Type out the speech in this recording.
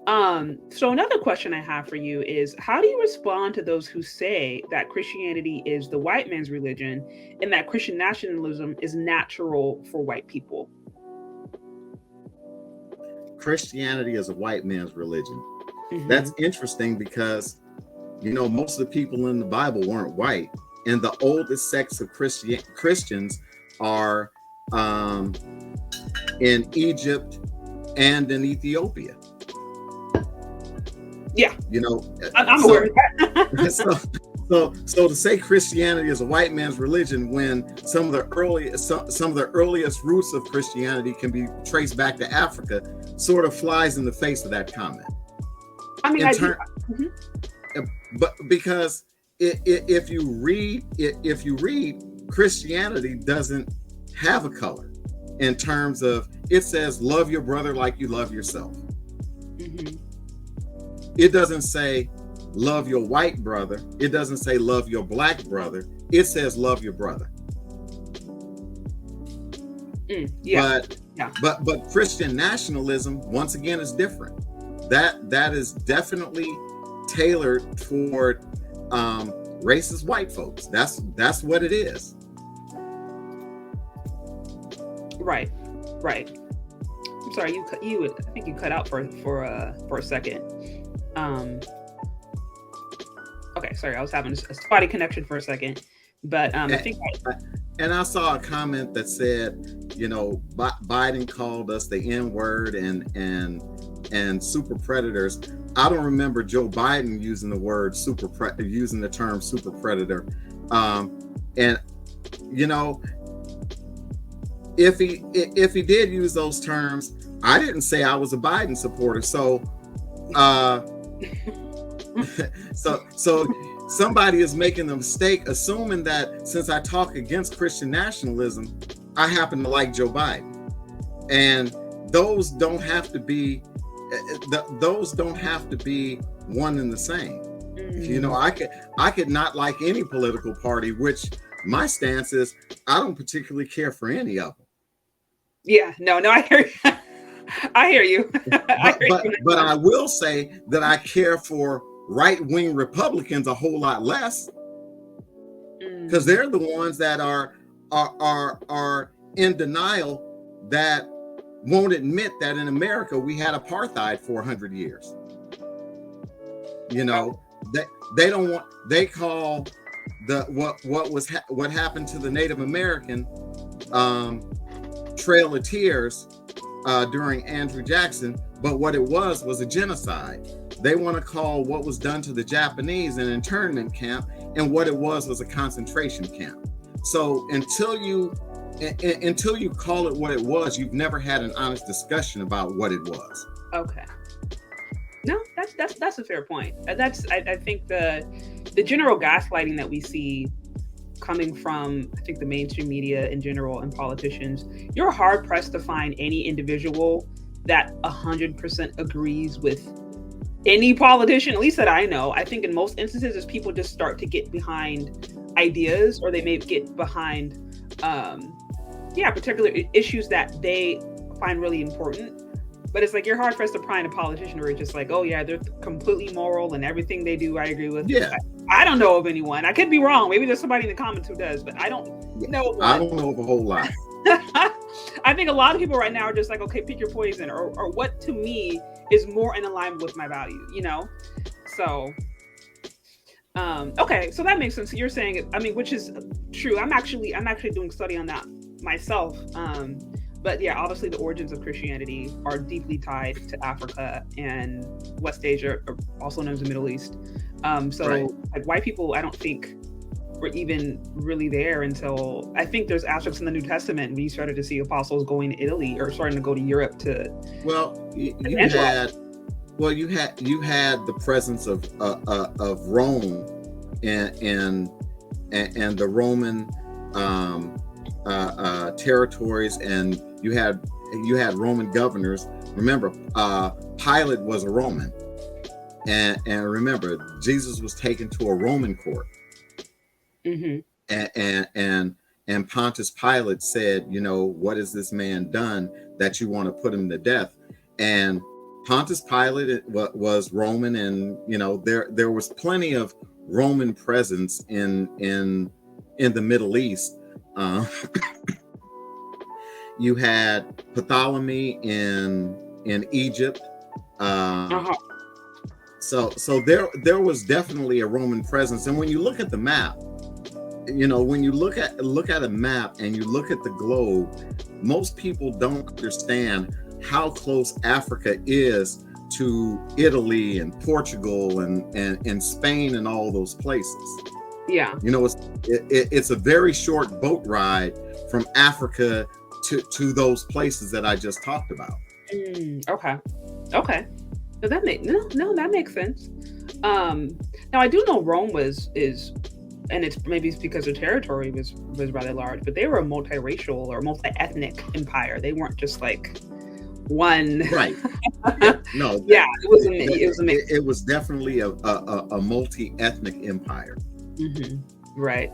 So another question I have for you is, how do you respond to those who say that Christianity is the white man's religion and that Christian nationalism is natural for white people? Christianity is a white man's religion. Mm-hmm. That's interesting because, most of the people in the Bible weren't white. And the oldest sects of Christians are um, in Egypt and in Ethiopia. Yeah, You know, I'm aware so of that. so to say Christianity is a white man's religion when some of the earliest roots of Christianity can be traced back to Africa sort of flies in the face of that comment. I mean, In I do. turn, Mhm. but because if you read, Christianity doesn't have a color in terms of, it says love your brother like you love yourself. Mhm. It doesn't say love your white brother. It doesn't say love your black brother. It says love your brother. Yeah, But yeah, but Christian nationalism, once again, is different. That is definitely tailored toward racist white folks. That's what it is. right, right. I'm sorry, I think you cut out for a second. Um, okay, sorry, I was having a spotty connection for a second, but I And, think and I saw a comment that said, Biden called us the N word and super predators. I don't remember Joe Biden using the word using the term super predator. And you know, if he did use those terms, I didn't say I was a Biden supporter. So uh so somebody is making the mistake assuming that since I talk against Christian nationalism, I happen to like Joe Biden. And those don't have to be one and the same. mm, I could not like any political party, which my stance is I don't particularly care for any of them. yeah, no, I hear you. I hear you. I hear you on But that I will say that I care for right-wing Republicans a whole lot less, because one. they're the ones that are in denial, that won't admit that in America we had apartheid for 100 years. You Oh, know, they they don't want they call what happened to the Native American um, Trail of Tears during Andrew Jackson, but what it was a genocide. They want to call what was done to the Japanese an internment camp, and what it was a concentration camp. So until you call it what it was, you've never had an honest discussion about what it was. okay. No, that's a fair point. I think the general gaslighting that we see coming from, I think, the mainstream media in general and politicians, you're hard pressed to find any individual that 100% agrees with any politician, at least that I know. I think in most instances, as people just start to get behind ideas, or they may get behind, yeah, particular issues that they find really important. But it's like you're hard pressed to find a politician where it's just like, oh yeah, they're completely moral and everything they do I agree with. Yeah, I don't know of anyone. I could be wrong. Maybe there's somebody in the comments who does, but I don't yeah. know of I one. don't know of a whole lot. I think a lot of people right now are just like, okay, pick your poison, or what to me is more in alignment with my value. So, okay, so that makes sense. So you're saying, I mean, which is true. I'm actually doing study on that myself. But yeah, obviously the origins of Christianity are deeply tied to Africa and West Asia, or also known as the Middle East. Right. So like white people, I don't think were even really there until, I think there's aspects in the New Testament when you started to see apostles going to Italy or starting to go to Europe to Well, evangelize. you had the presence of Rome and and the Roman territories, and you had Roman governors. Remember, Pilate was a Roman, and remember, Jesus was taken to a Roman court, Hmm. and and Pontius Pilate said, what has this man done that you want to put him to death? And Pontius Pilate was Roman, and there was plenty of Roman presence in the Middle East. You had Ptolemy in Egypt. So there was definitely a Roman presence. And when you look at the map, when you look at a map and you look at the globe, most people don't understand how close Africa is to Italy and Portugal and Spain and all those places. Yeah. It's a very short boat ride from Africa to those places that I just talked about. Okay. So that makes sense. Now I do know Rome and maybe it's because their territory was rather large, but they were a multiracial or multi-ethnic empire. They weren't just like one. Right. No. Yeah, it was It was definitely a multi-ethnic empire. Right.